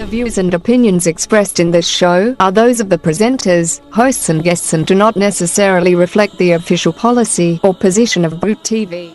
The views and opinions expressed in this show are those of the presenters, hosts and guests and do not necessarily reflect the official policy or position of Book TV.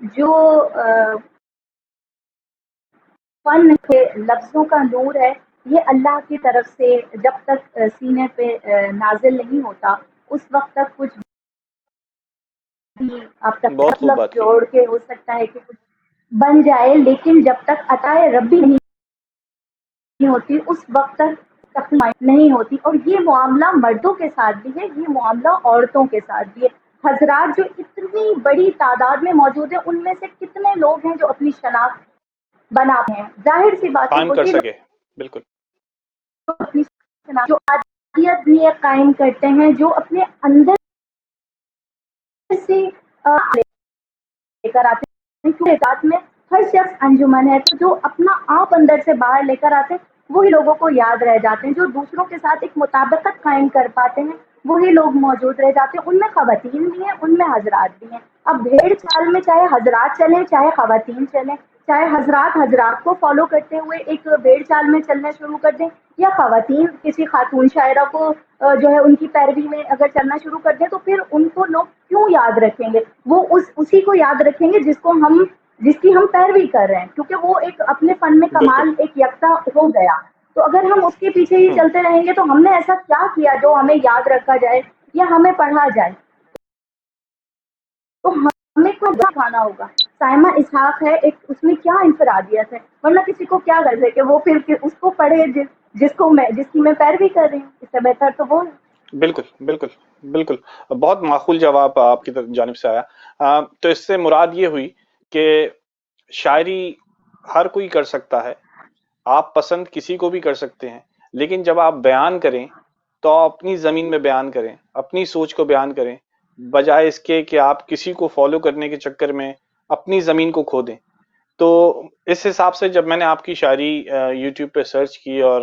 جو فن کے لفظوں کا نور ہے، یہ اللہ کی طرف سے جب تک سینے پہ نازل نہیں ہوتا اس وقت تک کچھ بھی آپ تک بہت خوب مطلب بات کی. جوڑ کے ہو سکتا ہے کہ کچھ بن جائے، لیکن جب تک عطائے ربی نہیں ہوتی اس وقت تک تخلیق نہیں ہوتی. اور یہ معاملہ مردوں کے ساتھ بھی ہے، یہ معاملہ عورتوں کے ساتھ بھی ہے. حضرات جو اتنی بڑی تعداد میں موجود ہیں، ان میں سے کتنے لوگ ہیں جو اپنی شناخت بناتے ہیں؟ ظاہر سی بات ہے قائم کر وہی سکے. بالکل. لوگ اپنی شناخت جو عادیت بھی قائم کرتے ہیں، جو اپنے اندر سے لے کر آتے ہیں. کیونکہ ذات میں ہر شخص انجمن ہے، تو جو اپنا آپ اندر سے باہر لے کر آتے ہیں وہی لوگوں کو یاد رہ جاتے ہیں. جو دوسروں کے ساتھ ایک مطابقت قائم کر پاتے ہیں وہی لوگ موجود رہ جاتے ہیں. ان میں خواتین بھی ہیں، ان میں حضرات بھی ہیں. اب بھیڑ چال میں چاہے حضرات چلیں چاہے خواتین چلیں، چاہے حضرات کو فالو کرتے ہوئے ایک بھیڑ چال میں چلنا شروع کر دیں، یا خواتین کسی خاتون شاعرہ کو جو ہے ان کی پیروی میں اگر چلنا شروع کر دیں، تو پھر ان کو لوگ کیوں یاد رکھیں گے؟ وہ اسی کو یاد رکھیں گے جس کی ہم پیروی کر رہے ہیں، کیونکہ وہ ایک اپنے فن میں بالکل. کمال ایک یکتا ہو گیا. تو اگر ہم اس کے پیچھے ہی ہوں. چلتے رہیں گے تو ہم نے ایسا کیا کیا جو ہمیں یاد رکھا جائے یا ہمیں پڑھا جائے؟ تو ہمیں کچھ کھانا ہوگا. سائمہ اسحاق ہے ایک، اس میں کیا انفرادیت ہے؟ ورنہ کسی کو کیا غرض ہے کہ وہ پھر اس کو پڑھے جس کی میں پیروی کر رہی ہوں. اس سے بہتر تو وہ ہے. بالکل. بالکل. بالکل. بہت معقول جواب آپ کی جانب سے آیا. تو اس سے مراد یہ ہوئی کہ شاعری ہر کوئی کر سکتا ہے، آپ پسند کسی کو بھی کر سکتے ہیں، لیکن جب آپ بیان کریں تو اپنی زمین میں بیان کریں، اپنی سوچ کو بیان کریں، بجائے اس کے کہ آپ کسی کو فالو کرنے کے چکر میں اپنی زمین کو کھو دیں. تو اس حساب سے جب میں نے آپ کی شاعری یوٹیوب پہ سرچ کی اور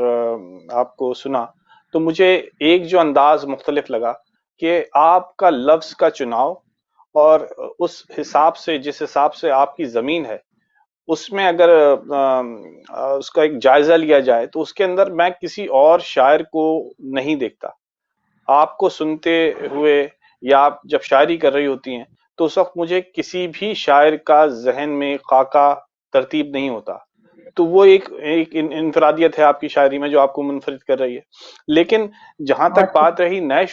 آپ کو سنا، تو مجھے ایک جو انداز مختلف لگا کہ آپ کا لفظ کا چناؤ اور اس حساب سے جس حساب سے آپ کی زمین ہے اس میں اگر اس کا ایک جائزہ لیا جائے تو اس کے اندر میں کسی اور شاعر کو نہیں دیکھتا. آپ کو سنتے ہوئے یا آپ جب شاعری کر رہی ہوتی ہیں تو اس وقت مجھے کسی بھی شاعر کا ذہن میں خاکہ ترتیب نہیں ہوتا. تو وہ ایک انفرادیت ہے آپ کی شاعری میں جو آپ کو منفرد کر رہی ہے. لیکن جہاں تک بہت بات رہی نئے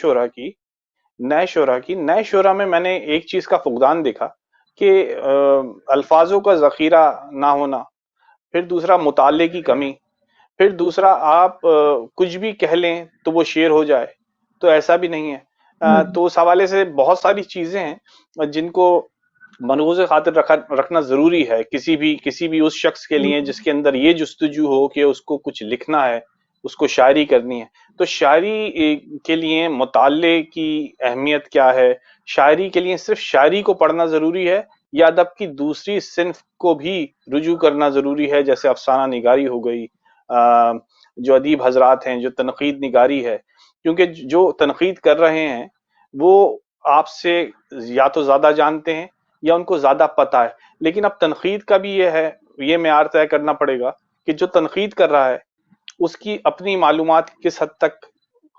شعرا میں نے ایک چیز کا فقدان دیکھا کہ الفاظوں کا ذخیرہ نہ ہونا، پھر دوسرا مطالعے کی کمی، پھر دوسرا آپ کچھ بھی کہہ لیں تو وہ شعر ہو جائے، تو ایسا بھی نہیں ہے. تو اس حوالے سے بہت ساری چیزیں ہیں جن کو ملحوظ خاطر رکھنا ضروری ہے کسی بھی اس شخص کے لیے جس کے اندر یہ جستجو ہو کہ اس کو کچھ لکھنا ہے، اس کو شاعری کرنی ہے. تو شاعری کے لیے مطالعے کی اہمیت کیا ہے؟ شاعری کے لیے صرف شاعری کو پڑھنا ضروری ہے یا ادب کی دوسری صنف کو بھی رجوع کرنا ضروری ہے، جیسے افسانہ نگاری ہو گئی، جو ادیب حضرات ہیں جو تنقید نگاری ہے؟ کیونکہ جو تنقید کر رہے ہیں وہ آپ سے یا تو زیادہ جانتے ہیں یا ان کو زیادہ پتہ ہے. لیکن اب تنقید کا بھی یہ معیار طے کرنا پڑے گا کہ جو تنقید کر رہا ہے اس کی اپنی معلومات کس حد تک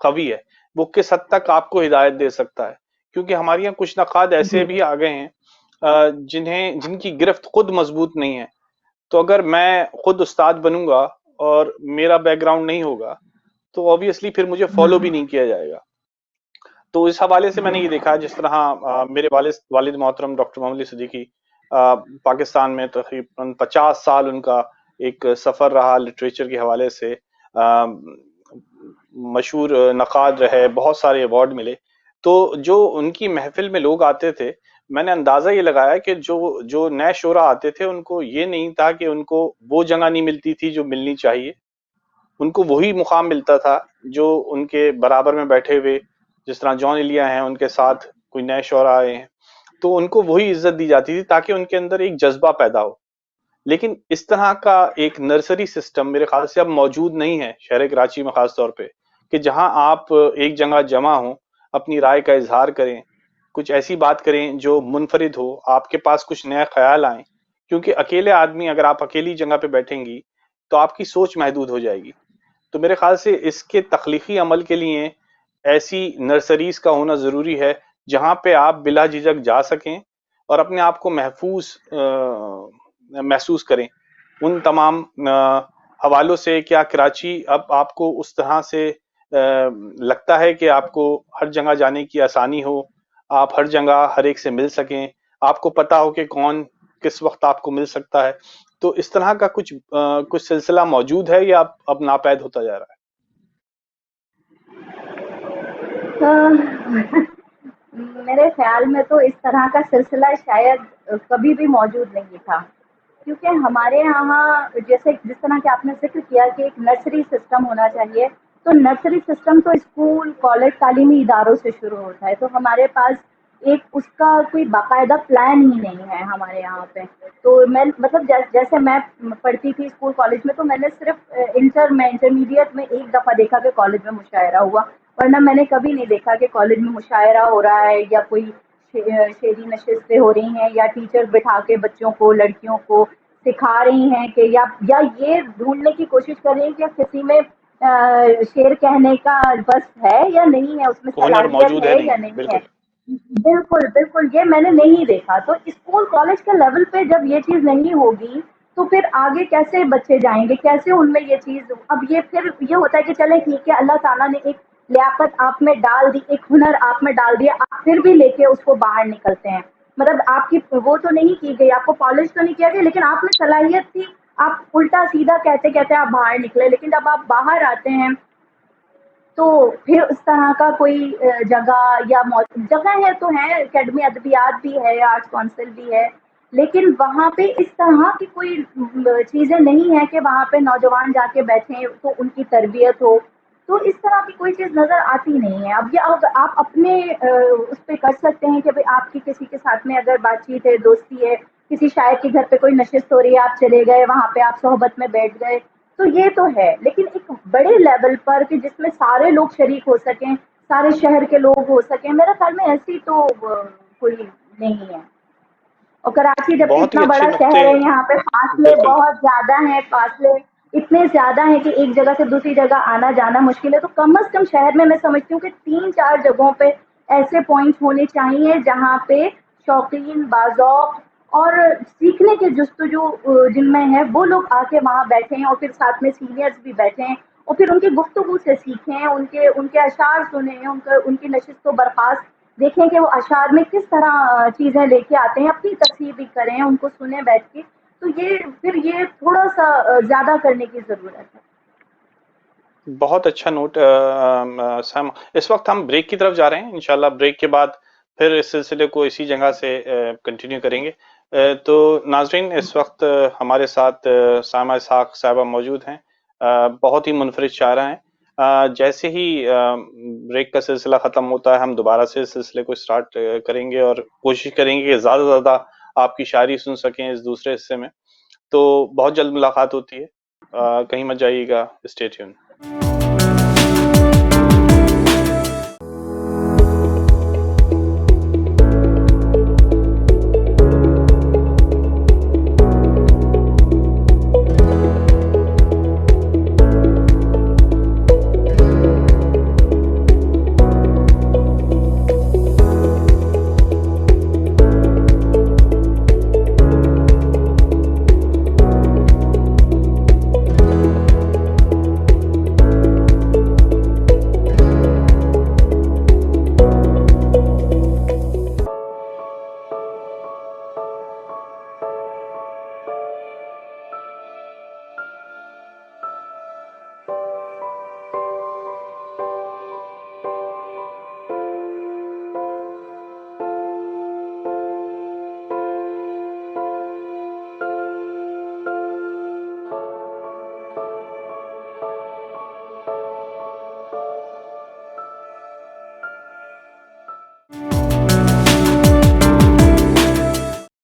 قوی ہے، وہ کس حد تک آپ کو ہدایت دے سکتا ہے. کیونکہ ہمارے یہاں کچھ نقاد ایسے بھی آ گئے ہیں جن کی گرفت خود مضبوط نہیں ہے. تو اگر میں خود استاد بنوں گا اور میرا بیک گراؤنڈ نہیں ہوگا تو obviously پھر مجھے فالو بھی نہیں کیا جائے گا. تو اس حوالے سے میں نے یہ دیکھا، جس طرح میرے والد محترم ڈاکٹر محمد علی صدیقی پاکستان میں تقریباً 50 سال ان کا ایک سفر رہا لٹریچر کے حوالے سے، مشہور نقاد رہے، بہت سارے ایوارڈ ملے. تو جو ان کی محفل میں لوگ آتے تھے، میں نے اندازہ یہ لگایا کہ جو نئے شعراء آتے تھے ان کو یہ نہیں تھا کہ ان کو وہ جگہ نہیں ملتی تھی جو ملنی چاہیے، ان کو وہی مقام ملتا تھا جو ان کے برابر میں بیٹھے ہوئے جس طرح جان ایلیا ہیں، ان کے ساتھ کوئی نئے شعراء آئے ہیں تو ان کو وہی عزت دی جاتی تھی تاکہ ان کے اندر ایک جذبہ پیدا ہو. لیکن اس طرح کا ایک نرسری سسٹم میرے خیال سے اب موجود نہیں ہے شہر کراچی میں، خاص طور پہ کہ جہاں آپ ایک جگہ جمع ہوں، اپنی رائے کا اظہار کریں، کچھ ایسی بات کریں جو منفرد ہو، آپ کے پاس کچھ نئے خیال آئیں. کیونکہ اکیلے آدمی اگر آپ اکیلی جگہ پہ بیٹھیں گی تو آپ کی سوچ محدود ہو جائے گی. تو میرے خیال سے اس کے تخلیقی عمل کے لیے ایسی نرسریز کا ہونا ضروری ہے جہاں پہ آپ بلا جھجک جا سکیں اور اپنے آپ کو محفوظ محسوس کریں. ان تمام حوالوں سے کیا کراچی اب آپ کو اس طرح سے لگتا ہے کہ آپ کو ہر جگہ جانے کی آسانی ہو, آپ ہر جگہ ہر ایک سے مل سکیں, آپ کو پتا ہو کہ کون کس وقت آپ کو مل سکتا ہے, تو اس طرح کا کچھ سلسلہ موجود ہے یا اب ناپید ہوتا جا رہا ہے؟ میرے خیال میں تو اس طرح کا سلسلہ شاید کبھی بھی موجود نہیں تھا, کیونکہ ہمارے یہاں جس طرح کہ آپ نے ذکر کیا کہ ایک نرسری سسٹم ہونا چاہیے, تو نرسری سسٹم تو اسکول کالج تعلیمی اداروں سے شروع ہوتا ہے, تو ہمارے پاس ایک اس کا کوئی باقاعدہ پلان ہی نہیں ہے ہمارے یہاں پہ. تو میں مطلب جیسے میں پڑھتی تھی اسکول کالج میں, تو میں نے صرف انٹرمیڈیٹ میں ایک دفعہ دیکھا کہ کالج میں مشاعرہ ہوا, ورنہ میں نے کبھی نہیں دیکھا کہ کالج میں مشاعرہ ہو رہا ہے یا کوئی شعری نشستیں ہو رہی ہیں یا ٹیچر بٹھا کے بچوں کو لڑکیوں کو سکھا رہی ہیں کہ یا یہ ڈھونڈنے کی کوشش کر رہی ہیں کہ کسی میں شعر کہنے کا بس ہے یا نہیں ہے, اس میں ہنر صلاحیت موجود ہے یا نہیں. نہیں ہے. بالکل. بالکل بالکل, یہ میں نے نہیں دیکھا. تو اسکول کالج کے لیول پہ جب یہ چیز نہیں ہوگی تو پھر آگے کیسے بچے جائیں گے, کیسے ان میں یہ چیز. اب یہ پھر یہ ہوتا ہے کہ چلے ٹھیک ہے, اللہ تعالیٰ نے ایک لیاقت آپ میں ڈال دی, ایک ہنر آپ میں ڈال دیا, آپ پھر بھی لے کے اس کو باہر نکلتے ہیں. مطلب آپ کی وہ تو نہیں کی گئی, آپ کو پالش تو نہیں کیا گیا, لیکن آپ میں صلاحیت تھی, آپ الٹا سیدھا کہتے کہتے آپ باہر نکلے. لیکن جب آپ باہر آتے ہیں تو پھر اس طرح کا کوئی جگہ یا جگہ ہے تو ہے, اکیڈمی ادبیات بھی ہے, آرٹس کونسل بھی ہے, لیکن وہاں پہ اس طرح کی کوئی چیزیں نہیں ہیں کہ وہاں پہ نوجوان جا کے بیٹھیں تو ان کی تربیت ہو. تو اس طرح کی کوئی چیز نظر آتی نہیں ہے. اب یہ آپ اپنے اس پہ کر سکتے ہیں کہ آپ کی کسی کے ساتھ میں اگر بات چیت ہے, دوستی ہے, کسی شاعر کے گھر پہ کوئی نشست ہو رہی ہے, آپ چلے گئے وہاں پہ, آپ صحبت میں بیٹھ گئے, تو یہ تو ہے. لیکن ایک بڑے لیول پر کہ جس میں سارے لوگ شریک ہو سکیں, سارے شہر کے لوگ ہو سکیں, میرے خیال میں ایسی تو کوئی نہیں ہے. اور کراچی جب بہت ہی اتنا اچھے بڑا نقطے. شہر ہے, یہاں پہ فاصلے بالکل. بہت زیادہ ہیں, فاصلے اتنے زیادہ ہیں کہ ایک جگہ سے دوسری جگہ آنا جانا مشکل ہے. تو کم از کم شہر میں سمجھتی ہوں کہ 3-4 جگہوں پہ ایسے پوائنٹس ہونے چاہیے جہاں پہ شوقین, باذوق اور سیکھنے کے جستجو جن میں ہے وہ لوگ آ کے وہاں بیٹھیں, اور پھر ساتھ میں سینئرز بھی بیٹھیں, اور پھر ان کی گفتگو سے سیکھیں, ان کے اشعار سنیں, ان کی نشست و برخاست دیکھیں کہ وہ اشعار میں کس طرح چیزیں لے کے آتے ہیں, اپنی تصحیح بھی کریں, ان کو سنیں بیٹھ کے. تو یہ تھوڑا سا زیادہ کرنے کی ضرورت ہے. بہت اچھا نوٹ سیم. اس وقت ہم بریک کی طرف جا رہے ہیں, انشاءاللہ بریک کے بعد پھر اس سلسلے کو اسی جگہ سے کنٹینیو کریں گے. تو ناظرین, اس وقت ہمارے ساتھ سائمہ اسحاق صاحبہ موجود ہیں, بہت ہی منفرد شاعرہ ہیں. جیسے ہی بریک کا سلسلہ ختم ہوتا ہے ہم دوبارہ سے اس سلسلے کو اسٹارٹ کریں گے اور کوشش کریں گے کہ زیادہ سے زیادہ آپ کی شاعری سن سکیں اس دوسرے حصے میں. تو بہت جلد ملاقات ہوتی ہے, کہیں مت جائیے گا, اسٹے ٹیون.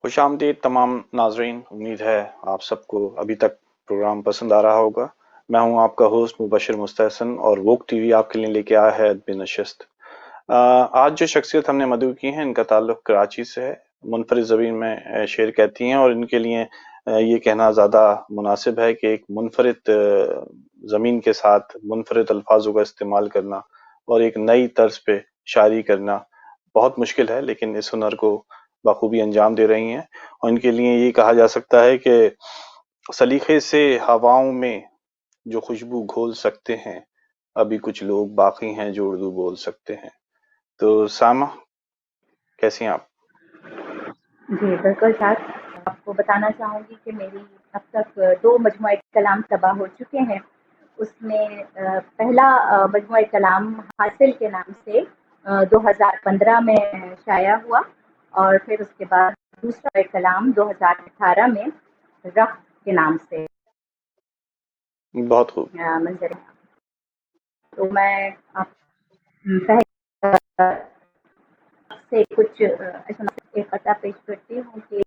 خوش آمدید تمام ناظرین. امید ہے آپ سب کو ابھی تک پروگرام پسند آ رہا ہوگا. میں ہوں آپ کا ہوسٹ مبشر مستحسن, اور ووک ٹی وی آپ کے لیے لے کے آیا ہے ادبی نشست. آج جو شخصیت ہم نے مدعو کی ہیں ان کا تعلق کراچی سے ہے. منفرد زبان میں شعر کہتی ہیں, اور ان کے لیے یہ کہنا زیادہ مناسب ہے کہ ایک منفرد زمین کے ساتھ منفرد الفاظوں کا استعمال کرنا اور ایک نئی طرز پہ شاعری کرنا بہت مشکل ہے, لیکن اس ہنر کو بخوبی انجام دے رہی ہیں، اور ان کے لیے یہ کہا جا سکتا ہے کہ سلیقے سے ہواؤں میں جو خوشبو گھول سکتے ہیں، ابھی کچھ لوگ باقی ہیں جو اردو بول سکتے ہیں۔ تو سامہ، کیسی ہیں آپ؟ جی بالکل ساتھ آپ کو بتانا چاہوں گی کہ میری اب تک 2 مجموعہ کلام طبع ہو چکے ہیں۔ اس میں پہلا مجموعہ کلام حاصل کے نام سے 2015 میں شائع ہوا، اور پھر اس کے بعد دوسرا کلام 2018 میں رخت کے نام سے بہت خوب۔ منظر۔ تو میں آپ پہلے سے کچھ پتہ پیش کرتی ہوں کہ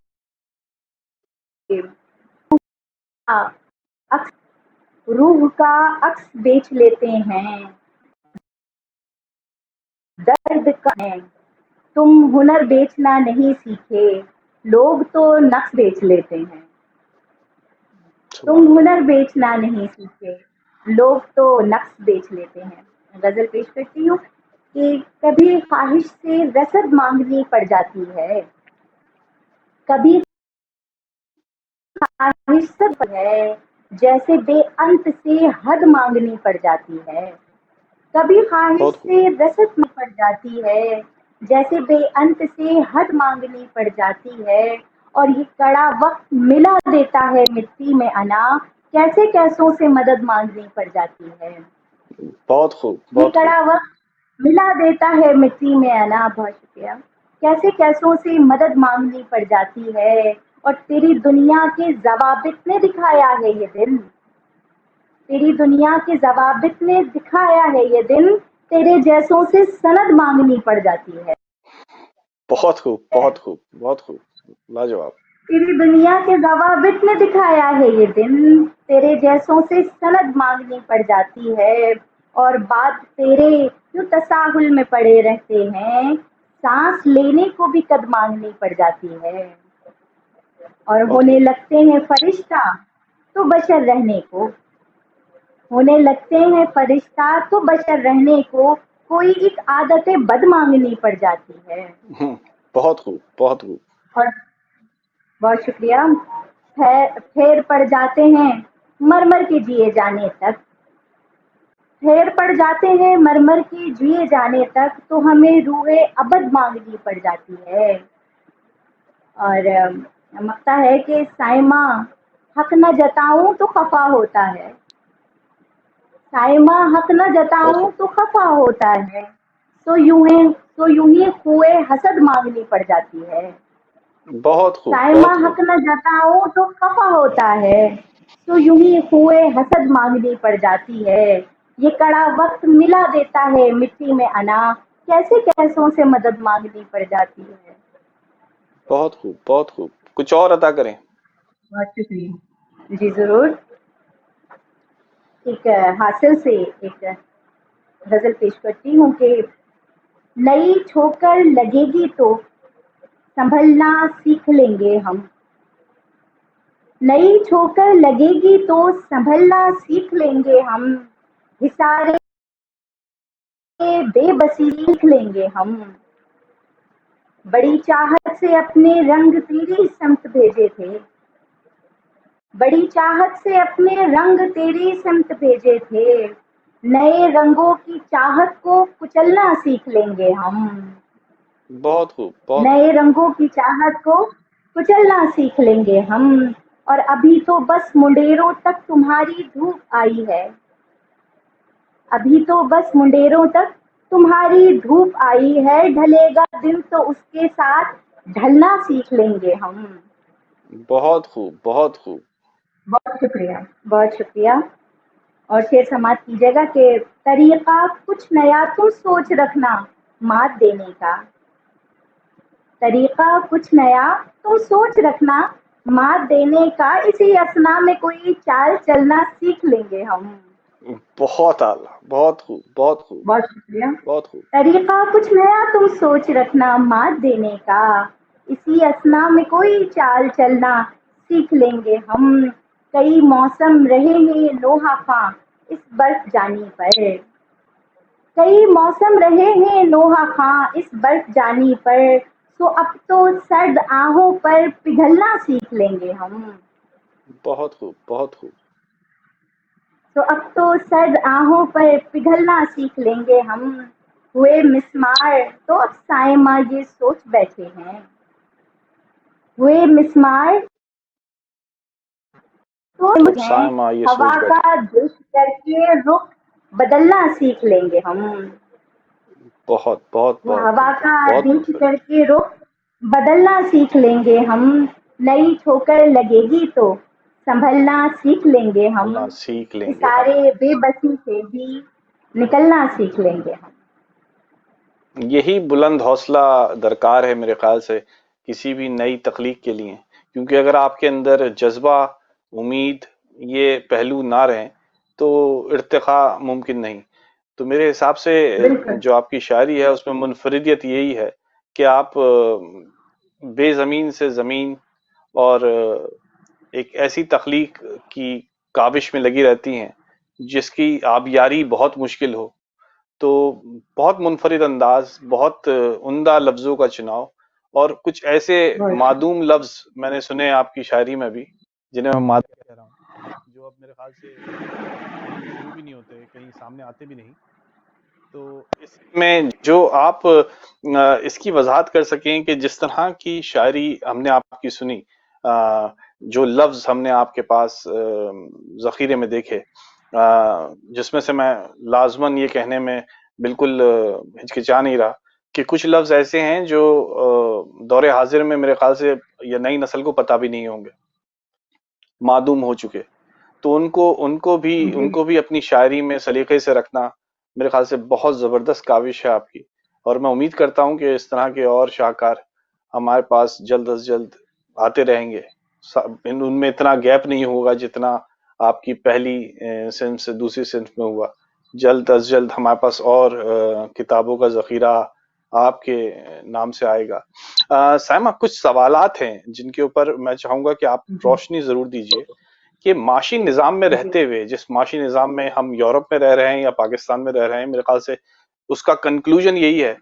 روح کا عکس بیچ لیتے ہیں، درد کا ہے، تم ہنر بیچنا نہیں سیکھے، لوگ تو نقص بیچ لیتے ہیں۔ تم ہنر بیچنا نہیں سیکھے، لوگ تو نقص بیچ لیتے ہیں۔ غزل پیش کرتی ہوں کہ کبھی خواہش سے رسد مانگنی پڑ جاتی ہے، کبھی خواہش سب ہے جیسے بے انت سے حد مانگنی پڑ جاتی ہے، کبھی خواہش بہت خوب۔ سے رسد میں پڑ جاتی ہے جیسے بے انت سے حد مانگنی پڑ جاتی ہے، اور یہ کڑا وقت ملا دیتا ہے مٹی میں انا، کیسے کیسوں سے مدد مانگنی پڑ جاتی ہے۔ بہت خوب، یہ بہت خوب۔ کڑا وقت ملا دیتا ہے مٹی میں انا، بہت شکریہ، کیسے کیسوں سے مدد مانگنی پڑ جاتی ہے، اور تیری دنیا کے ضوابط نے دکھایا ہے یہ دن، تیری دنیا کے ضوابط نے دکھایا ہے یہ دن، تیرے جیسوں سے سند مانگنی پڑ جاتی ہے۔ بہت خوب، بہت خوب، بہت خوب، لاجواب۔ تیری دنیا کے ضوابط نے دکھایا ہے یہ دن، تیرے جیسوں سے سند مانگنی پڑ جاتی ہے، اور بعد تیرے جو تساہل میں پڑے رہتے ہیں، سانس لینے کو بھی قد مانگنی پڑ جاتی ہے، اور بہت ہونے خوب۔ لگتے ہیں فرشتہ تو بشر رہنے کو، ہونے لگتے ہیں فرشتہ تو بشر رہنے کو، کوئی ایک عادت بد مانگنی پڑ جاتی ہے۔ بہت خوب، بہت خوب۔ اور بہت شکریہ۔ پھیر پڑ جاتے ہیں مرمر کے جیے جانے تک، پھیر پڑ جاتے ہیں مرمر کے جیے جانے تک، تو ہمیں روح ابد مانگنی پڑ جاتی ہے۔ اور مقطع ہے کہ سائمہ حق نہ جتاؤں تو خفا ہوتا ہے، سائمہ حق نہ بہت جتاؤں خوب، تو خفا ہوتا ہے، تو یوں ہی خوئے حسد مانگنی پڑ جاتی ہے۔ بہت خوب، سائمہ بہت خوب۔ حق نہ جتاؤں تو خفا ہوتا ہے، تو یوں ہی خوئے حسد مانگنی پڑ جاتی ہے، یہ کڑا وقت ملا دیتا ہے مٹی میں انا، کیسے کیسوں سے مدد مانگنی پڑ جاتی ہے۔ بہت خوب، بہت خوب۔ کچھ اور عطا کریں۔ بہت شکریہ۔ جی ضرور۔ ایک حاصل سے ایک غزل پیش کرتی ہوں کہ نئی ٹھوکر لگے گی تو سنبھلنا سیکھ لیں گے ہم، نئی ٹھوکر لگے گی تو سنبھلنا سیکھ لیں گے ہم، حصارے بے بسی سیکھ لیں گے ہم، بڑی چاہت سے اپنے رنگ تیری سمت بھیجے تھے، بڑی چاہت سے اپنے رنگ تیری سمت بھیجے تھے، نئے رنگوں کی چاہت کو کچلنا سیکھ لیں گے ہم، بہت خوب، بہت خوب۔ نئے رنگوں کی چاہت کو کچلنا سیکھ لیں گے ہم، اور ابھی تو بس منڈیروں تک تمہاری دھوپ آئی ہے، ابھی تو بس منڈیروں تک تمہاری دھوپ آئی ہے، ڈھلے گا دن تو اس کے ساتھ ڈھلنا سیکھ لیں گے ہم۔ بہت خوب، بہت خوب۔ بہت شکریہ، بہت شکریہ۔ اور شعر سماعت کیجیے گا کہ طریقہ کچھ نیا تم سوچ رکھنا مات دینے کا، طریقہ کچھ نیا تم سوچ رکھنا مات دینے کا، اسی اسنا میں کوئی چال چلنا سیکھ لیں گے ہم۔ بہت اعلیٰ، بہت خوب، بہت خوب، بہت شکریہ۔ بہت خوب۔ طریقہ کچھ نیا تم سوچ رکھنا مات دینے کا، اسی اسنا میں کوئی چال چلنا سیکھ لیں گے ہم، کئی موسم رہے ہیں نوحہ خواں اس برف جانی پر، کئی موسم رہے ہیں نوحہ خواں اس برف جانی پر، تو اب تو سرد آہوں پر پگھلنا سیکھ لیں گے ہم. بہت خوب، بہت خوب. تو اب تو سرد آہوں پر پگھلنا سیکھ لیں گے ہم. ہوئے مسمار تو اب سائمہ یہ سوچ بیٹھے ہیں. ہوئے مسمار تو اب ہیں سائمہ یہ ہوا سوچ کا بیٹھے. دش کر کے رخ بدلنا سیکھ لیں گے ہم. بہت بہت بہت ہوا کا بہت دش منفرد. کر کے رخ بدلنا سیکھ لیں گے ہم. نئی ٹھوکر لگے گی تو سنبھلنا سیکھ لیں گے ہم. اللہ سیکھ لیں گے ہم. سارے بے بسی سے بھی نکلنا سیکھ لیں گے ہم. یہی بلند حوصلہ درکار ہے میرے خیال سے کسی بھی نئی تخلیق کے لیے، کیونکہ اگر آپ کے اندر جذبہ، امید، یہ پہلو نہ رہیں تو ارتقاء ممکن نہیں. تو میرے حساب سے بالکل جو آپ کی شاعری ہے اس میں منفردیت یہی ہے کہ آپ بے زمین سے زمین اور ایک ایسی تخلیق کی کاوش میں لگی رہتی ہیں جس کی آبیاری بہت مشکل ہو. تو بہت منفرد انداز، بہت عمدہ لفظوں کا چناؤ، اور کچھ ایسے بہت معدوم لفظ میں نے سنے آپ کی شاعری میں بھی جنہیں میں مادہ کہہ رہا ہوں، جو اب میرے خیال سے کہیں شروع بھی نہیں ہوتے، کہیں سامنے آتے بھی نہیں. تو اس میں جو آپ اس کی وضاحت کر سکیں کہ جس طرح کی شاعری ہم نے آپ کی سنی، جو لفظ ہم نے آپ کے پاس ذخیرے میں دیکھے، جس میں سے میں لازماً یہ کہنے میں بالکل ہچکچا نہیں رہا کہ کچھ لفظ ایسے ہیں جو دور حاضر میں میرے خیال سے یا نئی نسل کو پتہ بھی نہیں ہوں گے، معدوم ہو چکے. تو ان کو بھی اپنی شاعری میں سلیقے سے رکھنا میرے خیال سے بہت زبردست کاوش ہے آپ کی. اور میں امید کرتا ہوں کہ اس طرح کے اور شاہکار ہمارے پاس جلد از جلد آتے رہیں گے. ان میں اتنا گیپ نہیں ہوگا جتنا آپ کی پہلی صنف سے دوسری صنف میں ہوا. جلد از جلد ہمارے پاس اور کتابوں کا ذخیرہ آپ کے نام سے آئے گا. سائمہ، کچھ سوالات ہیں جن کے اوپر میں چاہوں گا کہ آپ روشنی ضرور دیجئے کہ معاشی نظام میں رہتے ہوئے، جس معاشی نظام میں ہم یورپ میں رہ رہے ہیں یا پاکستان میں رہ رہے ہیں، میرے خیال سے اس کا کنکلوژن یہی ہے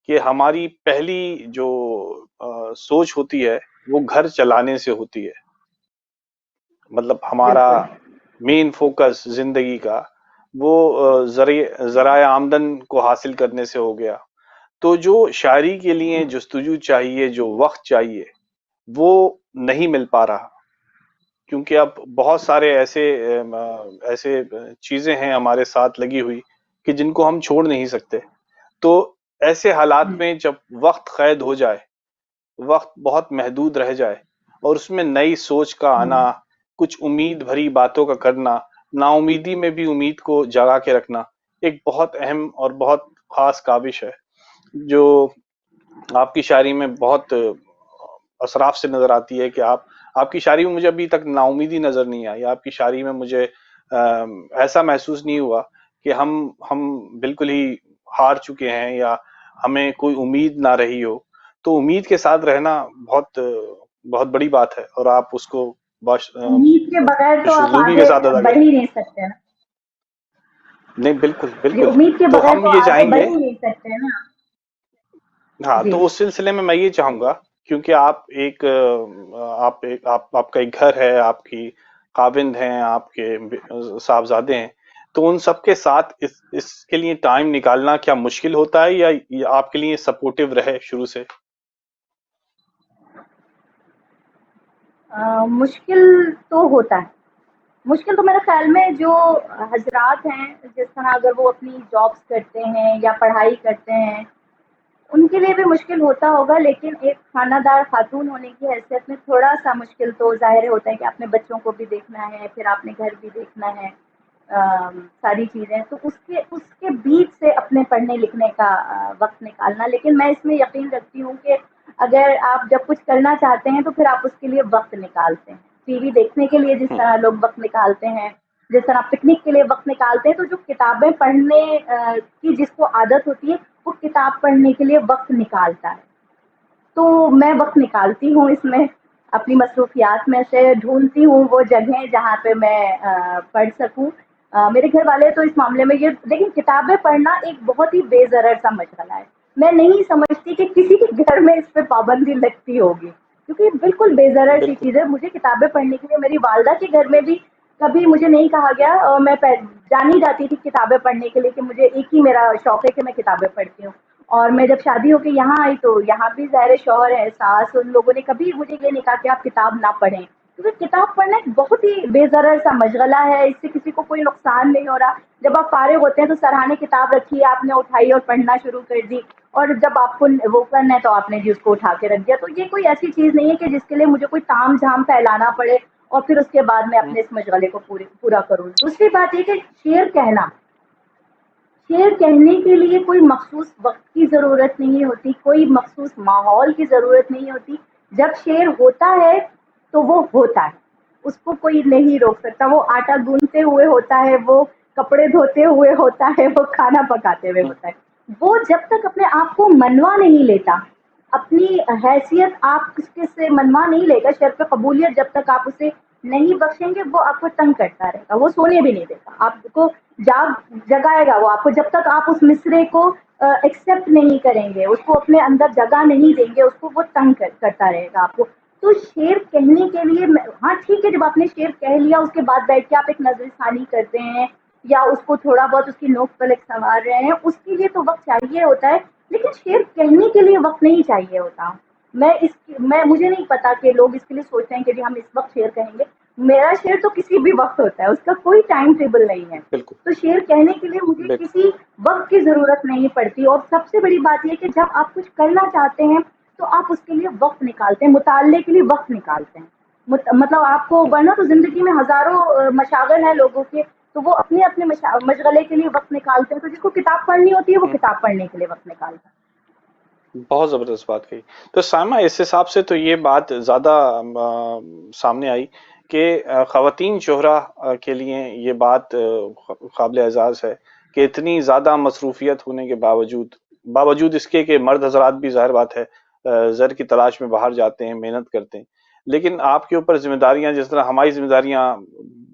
کہ ہماری پہلی جو سوچ ہوتی ہے وہ گھر چلانے سے ہوتی ہے. مطلب ہمارا بالکل مین فوکس زندگی کا وہ ذرائع آمدن کو حاصل کرنے سے ہو گیا. تو جو شاعری کے لیے جستجو چاہیے، جو وقت چاہیے، وہ نہیں مل پا رہا، کیونکہ اب بہت سارے ایسے چیزیں ہیں ہمارے ساتھ لگی ہوئی کہ جن کو ہم چھوڑ نہیں سکتے. تو ایسے حالات میں جب وقت قید ہو جائے، وقت بہت محدود رہ جائے، اور اس میں نئی سوچ کا آنا، کچھ امید بھری باتوں کا کرنا، نا امیدی میں بھی امید کو جگا کے رکھنا، ایک بہت اہم اور بہت خاص کاوش ہے جو آپ کی شاعری میں بہت اثراف سے نظر آتی ہے. کہ آپ کی شاعری میں مجھے ابھی تک نا امیدی نظر نہیں آئی. آپ کی شاعری میں مجھے ایسا محسوس نہیں ہوا کہ ہم بالکل ہی ہار چکے ہیں یا ہمیں کوئی امید نہ رہی ہو. تو امید کے ساتھ رہنا بہت بہت بڑی بات ہے، اور آپ اس کو امید کے بغیر تو خوش آپ اسلوبی کے آگے ساتھ ادا بڑھ کرتے ہی ہیں. نہیں سکتے نا. نہیں، بالکل جی، بالکل. امید کے تو بغیر ہم تو یہ آگے چاہیں بڑھ گے، ہی نہیں سکتے نا. ہاں، جی تو اس سلسلے میں یہ چاہوں گا، کیونکہ آپ کا ایک گھر ہے، آپ کی خاوند ہیں، آپ کے صاحبزادے ہیں، تو ان سب کے ساتھ اس کے لیے ٹائم نکالنا کیا مشکل ہوتا ہے یا یہ آپ کے لیے سپورٹیو رہے شروع سے؟ مشکل تو ہوتا ہے. مشکل تو میرے خیال میں جو حضرات ہیں، جس طرح اگر وہ اپنی جابس کرتے ہیں یا پڑھائی کرتے ہیں، ان کے لیے بھی مشکل ہوتا ہوگا. لیکن ایک خانہ دار خاتون ہونے کی حیثیت میں تھوڑا سا مشکل تو ظاہر ہوتا ہے کہ اپنے بچوں کو بھی دیکھنا ہے، پھر اپنے گھر بھی دیکھنا ہے، ساری چیزیں. تو اس کے بیچ سے اپنے پڑھنے لکھنے کا وقت نکالنا. لیکن میں اس میں یقین رکھتی ہوں کہ اگر آپ جب کچھ کرنا چاہتے ہیں تو پھر آپ اس کے لیے وقت نکالتے ہیں. ٹی وی دیکھنے کے لیے جس طرح لوگ وقت نکالتے ہیں، جس طرح پکنک کے لیے وقت نکالتے ہیں، تو جو کتابیں پڑھنے کی جس کو عادت ہوتی ہے وہ کتاب پڑھنے کے لیے وقت نکالتا ہے. تو میں وقت نکالتی ہوں اس میں، اپنی مصروفیات میں سے ڈھونڈتی ہوں وہ جگہیں جہاں پہ میں پڑھ سکوں. میرے گھر والے تو اس معاملے میں لیکن کتابیں پڑھنا ایک بہت ہی بے ضرر سا مشغلہ ہے. میں نہیں سمجھتی کہ کسی کے گھر میں اس پہ پابندی لگتی ہوگی، کیونکہ بالکل بے ضرر سی بالکل چیز ہے. مجھے کتابیں پڑھنے کے لیے میری والدہ کے گھر میں بھی کبھی مجھے نہیں کہا گیا، اور میں جانی جاتی تھی کتابیں پڑھنے کے لیے کہ مجھے ایک ہی میرا شوق ہے کہ میں کتابیں پڑھتی ہوں. اور میں جب شادی ہو کے یہاں آئی تو یہاں بھی ظاہر شوہر ہے، ساس، ان لوگوں نے کبھی مجھے یہ نہیں کہا کہ آپ کتاب نہ پڑھیں، کیونکہ کتاب پڑھنا ایک بہت ہی بے ضرر سا مشغلہ ہے، اس سے کسی کو کوئی نقصان نہیں ہو رہا. جب آپ فارغ ہوتے ہیں تو سرہانے کتاب رکھی ہے، آپ نے اٹھائی اور پڑھنا شروع کر دی، اور جب آپ کو وہ کرنا ہے تو آپ نے جی اس کو اٹھا کے رکھ دیا. تو یہ کوئی ایسی چیز نہیں ہے کہ جس کے لیے مجھے کوئی تام جھام پھیلانا پڑے اور پھر اس کے بعد میں ہوں، اپنے اس مشغلے کو پورا کروں. دوسری بات یہ کہ شعر کہنے کے لیے کوئی مخصوص وقت کی ضرورت نہیں ہوتی، کوئی مخصوص ماحول کی ضرورت نہیں ہوتی. جب شعر ہوتا ہے تو وہ ہوتا ہے، اس کو کوئی نہیں روک سکتا. وہ آٹا گوندتے ہوئے ہوتا ہے، وہ کپڑے دھوتے ہوئے ہوتا ہے، وہ کھانا پکاتے ہوئے ہوں، ہوتا ہے. وہ جب تک اپنے آپ کو منوا نہیں لیتا، اپنی حیثیت آپ اس سے منوا نہیں لے گا، شعر پہ قبولیت جب تک آپ اسے نہیں بخشیں گے، وہ آپ کو تنگ کرتا رہے گا، وہ سونے بھی نہیں دیگا آپ کو، جگائے گا وہ آپ کو. جب تک آپ اس مصرے کو ایکسیپٹ نہیں کریں گے، اس کو اپنے اندر جگہ نہیں دیں گے، اس کو وہ تنگ کرتا رہے گا آپ کو. تو شعر کہنے کے لیے ہاں ٹھیک ہے، جب آپ نے شعر کہہ لیا اس کے بعد بیٹھ کے آپ ایک نظر ثانی کرتے ہیں یا اس کو تھوڑا بہت اس کی نوک پلک سنوار رہے ہیں، اس کے لیے تو وقت چاہیے ہوتا ہے. لیکن شعر کہنے کے لیے وقت نہیں چاہیے ہوتا. مجھے نہیں پتا کہ لوگ اس کے لیے سوچتے ہیں کہ جی ہم اس وقت شعر کہیں گے. میرا شعر تو کسی بھی وقت ہوتا ہے، اس کا کوئی ٹائم ٹیبل نہیں ہے. بالکل تو شعر کہنے کے لیے مجھے بالکل کسی وقت کی ضرورت نہیں پڑتی. اور سب سے بڑی بات یہ کہ جب آپ کچھ کرنا چاہتے ہیں تو آپ اس کے لیے وقت نکالتے ہیں، مطالعے کے لیے وقت نکالتے ہیں. مطلب آپ کو ورنہ تو زندگی میں ہزاروں مشاغل ہیں لوگوں کے، تو وہ اپنے اپنے مشغلے کے لیے وقت نکالتے ہیں. تو جس کو کتاب پڑھنی ہوتی ہے وہ ہوں، کتاب پڑھنے کے لیے وقت نکالتا ہے. بہت زبردست بات کہی. تو سائمہ اس حساب سے تو یہ بات زیادہ سامنے آئی کہ خواتین شہرا کے لیے یہ بات قابل اعزاز ہے کہ اتنی زیادہ مصروفیت ہونے کے باوجود اس کے کہ مرد حضرات بھی ظاہر بات ہے زر کی تلاش میں باہر جاتے ہیں، محنت کرتے ہیں، لیکن آپ کے اوپر ذمہ داریاں جس طرح ہماری ذمہ داریاں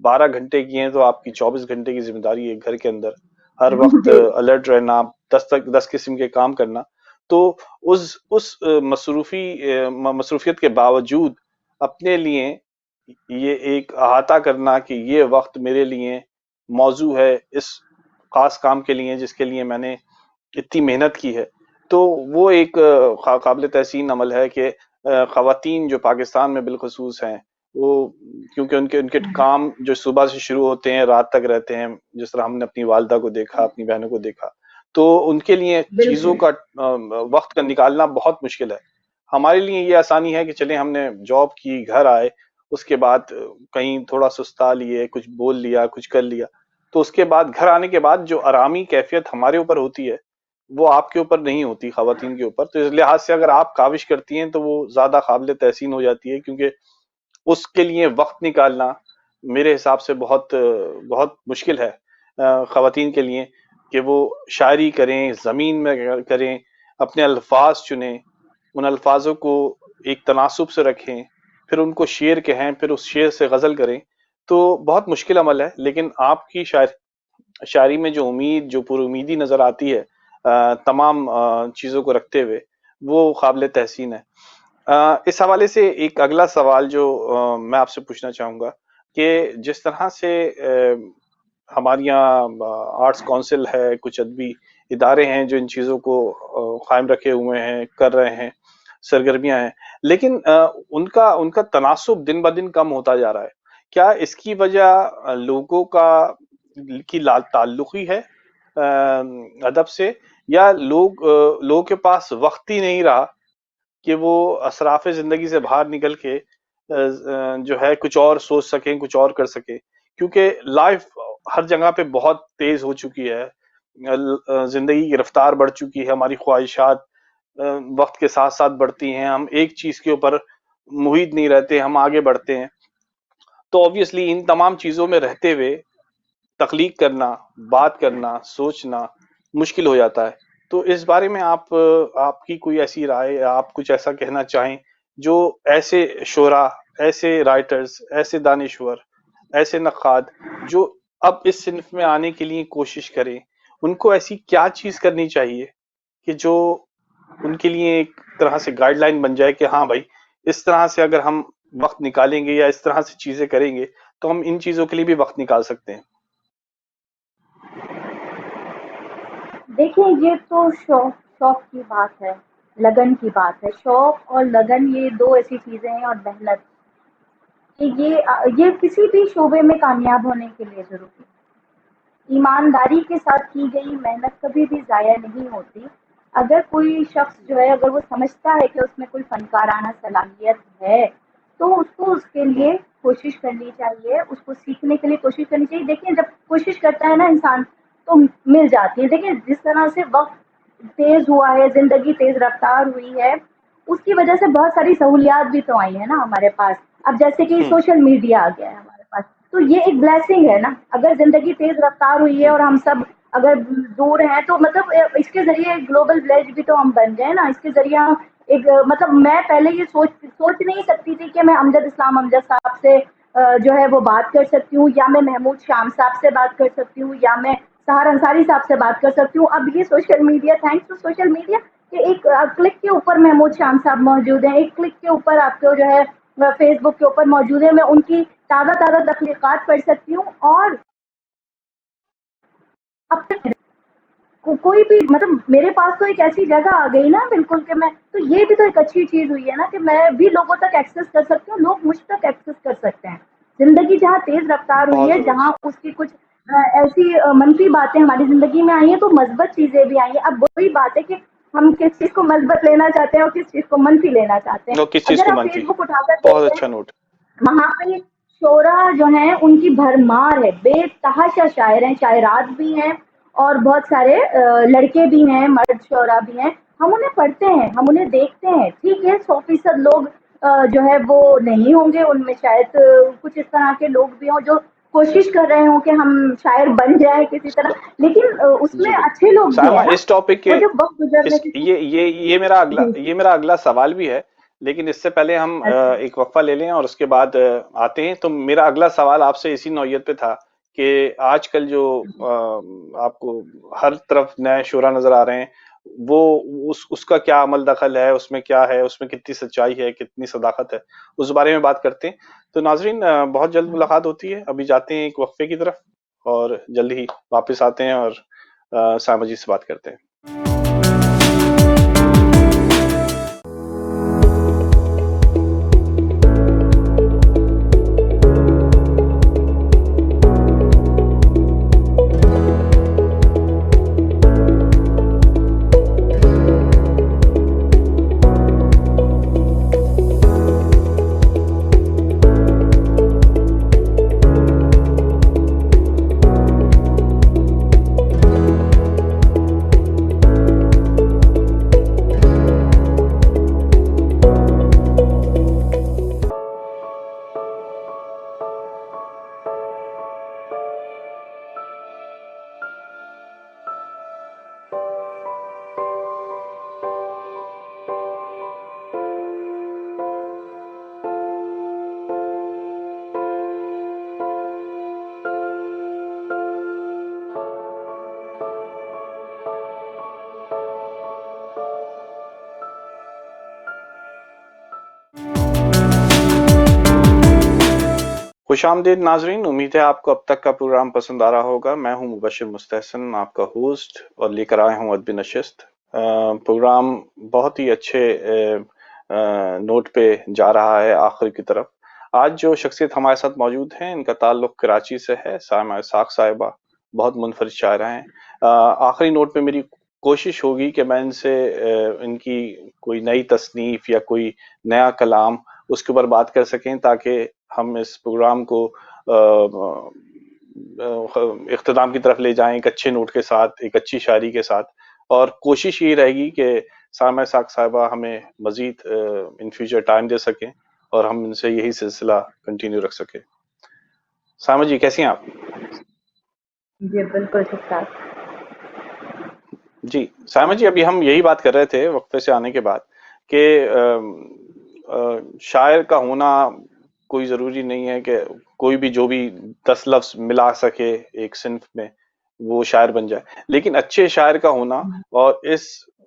12 گھنٹے کی ہیں، تو آپ کی 24 گھنٹے کی ذمہ داری ہے گھر کے اندر ہر وقت جی الرٹ رہنا، 10 قسم کے کام کرنا. تو اس مصروفیت کے باوجود اپنے لیے یہ ایک احاطہ کرنا کہ یہ وقت میرے لیے موضوع ہے اس خاص کام کے لیے جس کے لیے میں نے اتنی محنت کی ہے، تو وہ ایک قابل تحسین عمل ہے کہ خواتین جو پاکستان میں بالخصوص ہیں وہ کیونکہ ان کے کام جو صبح سے شروع ہوتے ہیں رات تک رہتے ہیں، جس طرح ہم نے اپنی والدہ کو دیکھا، اپنی بہنوں کو دیکھا، تو ان کے لیے چیزوں بالکل. کا وقت کا نکالنا بہت مشکل ہے. ہمارے لیے یہ آسانی ہے کہ چلیں ہم نے جاب کی، گھر آئے، اس کے بعد کہیں تھوڑا سستا لیے، کچھ بول لیا، کچھ کر لیا، تو اس کے بعد گھر آنے کے بعد جو آرامی کیفیت ہمارے اوپر ہوتی ہے وہ آپ کے اوپر نہیں ہوتی، خواتین کے اوپر. تو اس لحاظ سے اگر آپ کاوش کرتی ہیں تو وہ زیادہ قابل تحسین ہو جاتی ہے، کیونکہ اس کے لیے وقت نکالنا میرے حساب سے بہت بہت مشکل ہے خواتین کے لیے کہ وہ شاعری کریں، زمین میں کریں، اپنے الفاظ چنیں، ان الفاظوں کو ایک تناسب سے رکھیں، پھر ان کو شعر کہیں، پھر اس شعر سے غزل کریں. تو بہت مشکل عمل ہے، لیکن آپ کی شاعری میں جو امید، جو پر امیدی نظر آتی ہے تمام چیزوں کو رکھتے ہوئے، وہ قابل تحسین ہے. اس حوالے سے ایک اگلا سوال جو میں آپ سے پوچھنا چاہوں گا کہ جس طرح سے ہمارے یہاں آرٹس کونسل ہے، کچھ ادبی ادارے ہیں جو ان چیزوں کو قائم رکھے ہوئے ہیں، کر رہے ہیں، سرگرمیاں ہیں، لیکن ان کا تناسب دن بدن کم ہوتا جا رہا ہے. کیا اس کی وجہ لوگوں کی تعلقی ہے ادب سے، یا لوگوں کے پاس وقت ہی نہیں رہا کہ وہ اسراف زندگی سے باہر نکل کے جو ہے کچھ اور سوچ سکیں، کچھ اور کر سکیں؟ کیونکہ لائف ہر جگہ پہ بہت تیز ہو چکی ہے، زندگی کی رفتار بڑھ چکی ہے، ہماری خواہشات وقت کے ساتھ ساتھ بڑھتی ہیں، ہم ایک چیز کے اوپر محیط نہیں رہتے، ہم آگے بڑھتے ہیں. تو obviously ان تمام چیزوں میں رہتے ہوئے تخلیق کرنا، بات کرنا، سوچنا مشکل ہو جاتا ہے. تو اس بارے میں آپ کی کوئی ایسی رائے، آپ کچھ ایسا کہنا چاہیں جو ایسے شعراء، ایسے رائٹرز، ایسے دانشور، ایسے نقاد جو اب اس صنف میں آنے کے لیے کوشش کریں، ان کو ایسی کیا چیز کرنی چاہیے کہ جو ان کے لیے ایک طرح سے گائیڈ لائن بن جائے کہ ہاں بھائی اس طرح سے اگر ہم وقت نکالیں گے یا اس طرح سے چیزیں کریں گے تو ہم ان چیزوں کے لیے بھی وقت نکال سکتے ہیں؟ دیکھیں یہ تو شوق کی بات ہے، لگن کی بات ہے. شوق اور لگن یہ دو ایسی چیزیں ہیں، اور محنت، کہ یہ کسی بھی شعبے میں کامیاب ہونے کے لیے ضروری ہے. ایمانداری کے ساتھ کی گئی محنت کبھی بھی ضائع نہیں ہوتی. اگر کوئی شخص جو ہے اگر وہ سمجھتا ہے کہ اس میں کوئی فنکارانہ صلاحیت ہے تو اس کو اس کے لیے کوشش کرنی چاہیے، اس کو سیکھنے کے لیے کوشش کرنی چاہیے. دیکھیں جب کوشش کرتا ہے نا انسان تو مل جاتی ہے. دیکھیں جس طرح سے وقت تیز ہوا ہے، زندگی تیز رفتار ہوئی ہے، اس کی وجہ سے بہت ساری سہولیات بھی تو آئی ہیں نا ہمارے پاس. اب جیسے کہ سوشل میڈیا آ گیا ہے ہمارے پاس، تو یہ ایک بلیسنگ ہے نا. اگر زندگی تیز رفتار ہوئی ہے اور ہم سب اگر دور ہیں تو مطلب اس کے ذریعے گلوبل ولیج بھی تو ہم بن گئے نا. اس کے ذریعے ہم ایک مطلب میں پہلے یہ سوچ نہیں سکتی تھی کہ میں امجد اسلام امجد صاحب سے جو ہے وہ بات کر سکتی ہوں، یا میں محمود شام صاحب سے بات کر سکتی ہوں، یا میں سحر انصاری صاحب سے بات کر سکتی ہوں. اب یہ social media, thanks to social media, کہ ایک کلک کے اوپر محمود شام صاحب موجود ہیں، ایک کلک کے اوپر آپ کو جو ہے فیس بک کے اوپر موجود ہے. میں ان کی تازہ تازہ تخلیقات پڑھ سکتی ہوں. اور اب تک کوئی بھی مطلب میرے پاس تو ایک ایسی جگہ آ گئی نا بالکل کہ میں تو یہ بھی تو ایک اچھی چیز ہوئی ہے نا کہ میں بھی لوگوں تک ایکسیس کر سکتی ہوں، لوگ مجھ تک ایکسیس کر سکتے ہیں. زندگی جہاں تیز رفتار ہوئی بہت ہے، جہاں زبردست. اس کی کچھ ایسی منفی باتیں ہماری زندگی میں آئی ہیں تو مثبت چیزیں بھی آئی ہیں. اب وہی بات ہے کہ ہم کس چیز کو مثبت لینا چاہتے ہیں اور کس چیز کو منفی لینا چاہتے ہیں. وہ کس چیز اگر کو آپ منفی؟ فیس بک اٹھا کر بہت دیکھیں، اچھا نوٹ. وہاں پہ شعرا جو ہیں ان کی بھرمار ہے، بے تحاشا شاعر ہیں، شاعرات بھی ہیں، اور بہت سارے لڑکے بھی ہیں، مرد شعرا بھی ہیں. ہم انہیں پڑھتے ہیں، ہم انہیں دیکھتے ہیں. ٹھیک ہے 100% لوگ جو ہے وہ نہیں ہوں گے، ان میں شاید کچھ اس طرح کے لوگ بھی ہوں جو کوشش کر رہے ہوں کہ ہم شاعر بن جائیں کسی طرح، لیکن اس جی میں بالکل اچھے لوگ بھی سائمہ، ہیں نا. اس ٹاپک وہ کے جب وقت گزرنے کے ساتھ. جی یہ میرا اگلا سوال بھی ہے، لیکن اس سے پہلے ہم اچھا ایک وقفہ لے لیں اور اس کے بعد آتے ہیں. تو میرا اگلا سوال آپ سے اسی نوعیت پہ تھا کہ آج کل جو آپ کو ہر طرف نئے شعرا نظر آ رہے ہیں، وہ اس کا کیا عمل دخل ہے، اس میں کیا ہے، اس میں کتنی سچائی ہے، کتنی صداقت ہے، اس بارے میں بات کرتے ہیں. تو ناظرین بہت جلد ملاقات ہوتی ہے. ابھی جاتے ہیں ایک وقفے کی طرف اور جلد ہی واپس آتے ہیں اور سائمہ جی سے بات کرتے ہیں. خوش آمدید ناظرین، امید ہے آپ کو اب تک کا پروگرام پسند آ رہا ہوگا. میں ہوں مبشر مستحسن، آپ کا ہوسٹ، اور لے کر آیا ہوں ادبی نشست. پروگرام بہت ہی اچھے نوٹ پہ جا رہا ہے آخر کی طرف. آج جو شخصیت ہمارے ساتھ موجود ہیں ان کا تعلق کراچی سے ہے. سائمہ اسحاق صاحبہ بہت منفرد شاعرہ ہیں. آخری نوٹ پہ میری کوشش ہوگی کہ میں ان سے ان کی کوئی نئی تصنیف یا کوئی نیا کلام اس کے اوپر بات کر سکیں تاکہ ہم اس پروگرام کو اختتام کی طرف لے جائیں ایک اچھے نوٹ کے ساتھ، ایک اچھی شاعری کے ساتھ. اور کوشش یہ رہے گی کہ سائمہ اسحاق صاحبہ ہمیں مزید ان فیوچر ٹائم دے سکیں اور ہم ان سے یہی سلسلہ کنٹینیو رکھ سکیں. سائمہ جی کیسی ہیں آپ؟ جی بالکل ٹھیک ٹھاک. جی سائمہ جی، ابھی ہم یہی بات کر رہے تھے وقفے سے آنے کے بعد کہ شاعر کا ہونا کوئی ضروری نہیں ہے کہ کوئی بھی جو بھی 10 لفظ ملا سکے ایک صنف میں وہ شاعر بن جائے، لیکن اچھے شاعر کا ہونا اور اس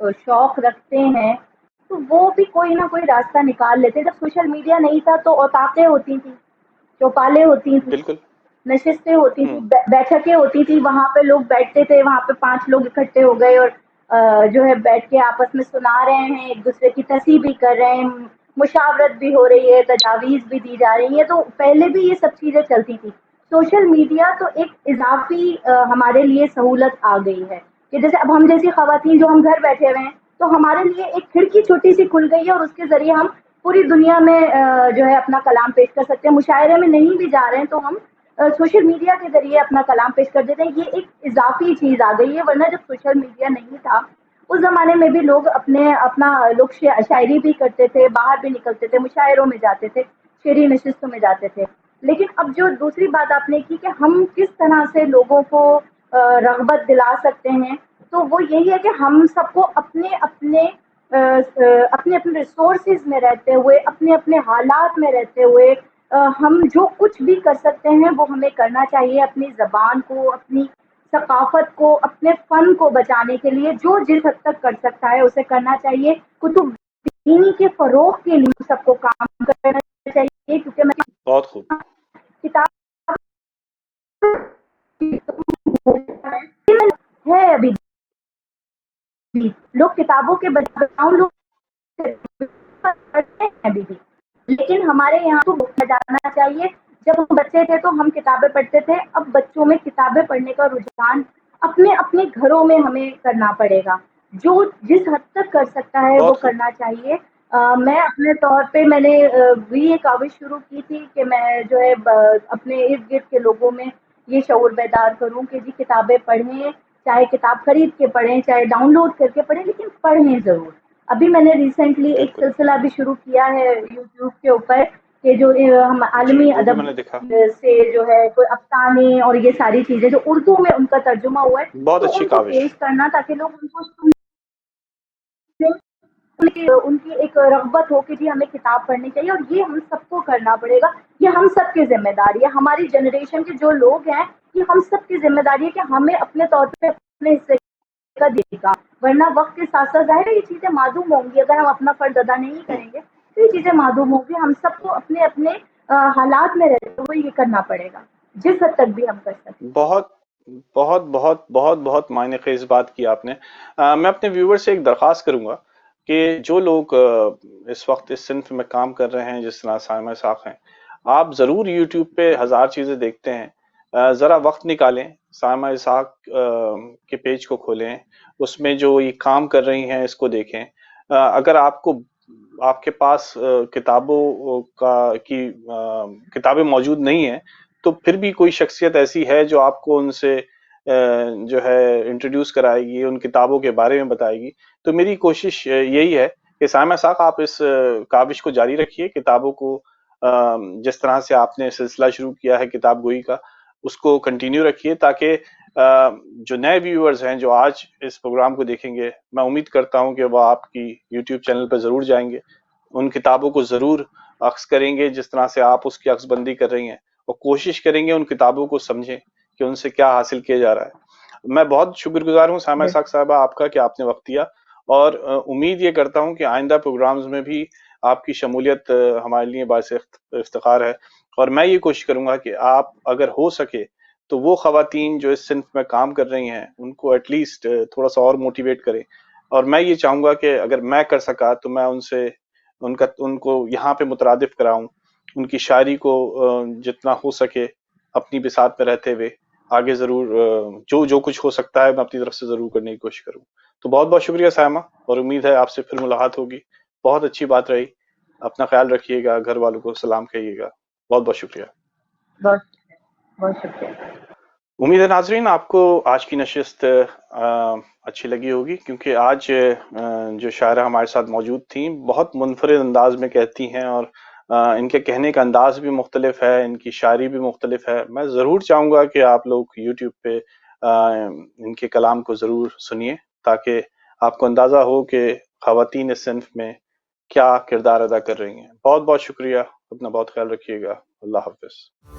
شوق رکھتے ہیں تو وہ بھی کوئی نہ کوئی راستہ نکال لیتے. جب سوشل میڈیا نہیں تھا تو اوتاقیں ہوتی تھیں, چوپالیں ہوتی تھیں, بالکل. نشستیں ہوتی تھیں, ہوں. بیٹھکیں ہوتی تھی, وہاں پہ لوگ بیٹھتے تھے, وہاں پہ 5 لوگ اکٹھے ہو گئے اور جو ہے بیٹھ کے آپس میں سنا رہے ہیں, ایک دوسرے کی تصحیح بھی کر رہے ہیں, مشاورت بھی ہو رہی ہے, تجاویز بھی دی جا رہی ہیں. تو پہلے بھی یہ سب چیزیں چلتی تھی. سوشل میڈیا تو ایک اضافی ہمارے لیے سہولت آ گئی ہے کہ جیسے اب ہم جیسی خواتین جو ہم گھر بیٹھے ہوئے ہیں تو ہمارے لیے ایک کھڑکی چھوٹی سی کھل گئی ہے اور اس کے ذریعے ہم پوری دنیا میں جو ہے اپنا کلام پیش کر سکتے ہیں. مشاعرے میں نہیں بھی جا رہے ہیں تو ہم سوشل میڈیا کے ذریعے اپنا کلام پیش کر دیتے ہیں. یہ ایک اضافی چیز آ گئی ہے, ورنہ جب سوشل میڈیا نہیں تھا اس زمانے میں بھی لوگ اپنا لوگ شاعری بھی کرتے تھے, باہر بھی نکلتے تھے, مشاعروں میں جاتے تھے, شعری نشستوں میں جاتے تھے. لیکن اب جو دوسری بات آپ نے کی کہ ہم کس طرح سے لوگوں کو رغبت دلا سکتے ہیں, تو وہ یہی ہے کہ ہم سب کو اپنے اپنے ریسورسز میں رہتے ہوئے, اپنے اپنے حالات میں رہتے ہوئے ہم جو کچھ بھی کر سکتے ہیں وہ ہمیں کرنا چاہیے. اپنی زبان کو, اپنی ثقافت کو, اپنے فن کو بچانے کے لیے جو جس حد تک کر سکتا ہے اسے کرنا چاہیے. کتب دینی کے فروغ کے لیے سب کو کام کرنا چاہیے, کیونکہ میں بہت خوب. کتاب ہے ابھی بھی لوگ کتابوں کے بجائے لوگ پڑھتے ہیں ابھی بھی, لیکن ہمارے یہاں کو جانا چاہیے. جب ہم بچے تھے تو ہم کتابیں پڑھتے تھے, اب بچوں میں کتابیں پڑھنے کا رجحان اپنے اپنے گھروں میں ہمیں کرنا پڑے گا. جو جس حد تک کر سکتا ہے وہ بہت خوب. کرنا چاہیے. میں اپنے طور پہ میں نے بھی یہ کاوش شروع کی تھی کہ میں جو ہے اپنے ارد گرد کے لوگوں میں یہ شعور بیدار کروں کہ جی کتابیں پڑھیں, چاہے کتاب خرید کے پڑھیں, چاہے ڈاؤن لوڈ کر کے پڑھیں, لیکن پڑھیں ضرور. ابھی میں نے ریسنٹلی ایک بالکل. سلسلہ بھی شروع کیا ہے یوٹیوب کے اوپر کہ جو ہم جی, عالمی وہ بھی ادب میں نے دیکھا. سے جو ہے کوئی افسانے اور یہ ساری چیزیں جو اردو میں ان کا ترجمہ ہوا ہے بہت تو اچھی ان کو کاوش. پیش کرنا تاکہ لوگ ان کو ان کی ایک رغبت ہو کہ جی ہمیں کتاب پڑھنی چاہیے. اور یہ ہم سب کو کرنا پڑے گا, یہ ہم سب کی ذمہ داری ہے. ہماری جنریشن کے جو لوگ ہیں یہ ہم سب کی ذمہ داری ہے کہ ہمیں اپنے طور پہ اپنے حصے کا دے گا, ورنہ وقت کے ساتھ ساتھ ظاہر ہے یہ چیزیں معدوم ہوں گی. اگر ہم اپنا فرض ادا نہیں کریں گے تو یہ چیزیں معدوم ہوں گی. ہم سب کو اپنے اپنے حالات میں رہتے ہوئے یہ کرنا پڑے گا جس حد تک بھی ہم کر سکیں. بہت بہت بہت بہت بہت معنی خیز بات کی آپ نے. میں اپنے ویور سے ایک درخواست کروں گا کہ جو لوگ اس وقت اس صنف میں کام کر رہے ہیں جس طرح سائمہ اسحاق ہیں, آپ ضرور یوٹیوب پہ ہزار چیزیں دیکھتے ہیں, ذرا وقت نکالیں, سائمہ اسحاق کے پیج کو کھولیں, اس میں جو یہ کام کر رہی ہیں اس کو دیکھیں. اگر آپ کے پاس کتابیں موجود نہیں ہیں تو پھر بھی کوئی شخصیت ایسی ہے جو آپ کو ان سے جو ہے انٹروڈیوس کرائے گی, ان کتابوں کے بارے میں بتائے گی. تو میری کوشش یہی ہے کہ سائمہ اسحاق آپ اس کاوش کو جاری رکھیے, کتابوں کو جس طرح سے آپ نے سلسلہ شروع کیا ہے کتاب گوئی کا اس کو کنٹینیو رکھیے, تاکہ جو نئے ویورز ہیں جو آج اس پروگرام کو دیکھیں گے, میں امید کرتا ہوں کہ وہ آپ کی یوٹیوب چینل پہ ضرور جائیں گے, ان کتابوں کو ضرور عکس کریں گے جس طرح سے آپ اس کی عکس بندی کر رہی ہیں, اور کوشش کریں گے ان کتابوں کو سمجھیں کہ ان سے کیا حاصل کیا جا رہا ہے. میں بہت شکر گزار ہوں سائمہ اسحاق صاحبہ آپ کا کہ آپ نے وقت دیا, اور امید یہ کرتا ہوں کہ آئندہ پروگرامز میں بھی آپ کی شمولیت ہمارے لیے باعث افتخار ہے. اور میں یہ کوشش کروں گا کہ آپ اگر ہو سکے تو وہ خواتین جو اس صنف میں کام کر رہی ہیں ان کو ایٹ لیسٹ تھوڑا سا اور موٹیویٹ کریں. اور میں یہ چاہوں گا کہ اگر میں کر سکا تو میں ان کو یہاں پہ مترادف کراؤں, ان کی شاعری کو جتنا ہو سکے اپنی بساط میں رہتے ہوئے آگے ضرور جو کچھ ہو سکتا ہے میں اپنی طرف سے ضرور کرنے کی کوشش کروں. تو بہت بہت شکریہ سائمہ, اور امید ہے آپ سے پھر ملاقات ہوگی. بہت اچھی بات رہی, اپنا خیال رکھیے گا, گھر والوں کو سلام کہیے گا. بہت بہت شکریہ. بہت بہت شکریہ. امید ہے ناظرین آپ کو آج کی نشست اچھی لگی ہوگی, کیونکہ آج جو شاعرہ ہمارے ساتھ موجود تھیں بہت منفرد انداز میں کہتی ہیں, اور ان کے کہنے کا انداز بھی مختلف ہے, ان کی شاعری بھی مختلف ہے. میں ضرور چاہوں گا کہ آپ لوگ یوٹیوب پہ ان کے کلام کو ضرور سنیے, تاکہ آپ کو اندازہ ہو کہ خواتین اس صنف میں کیا کردار ادا کر رہی ہیں. بہت بہت شکریہ, اپنا بہت خیال رکھیے گا. اللہ حافظ.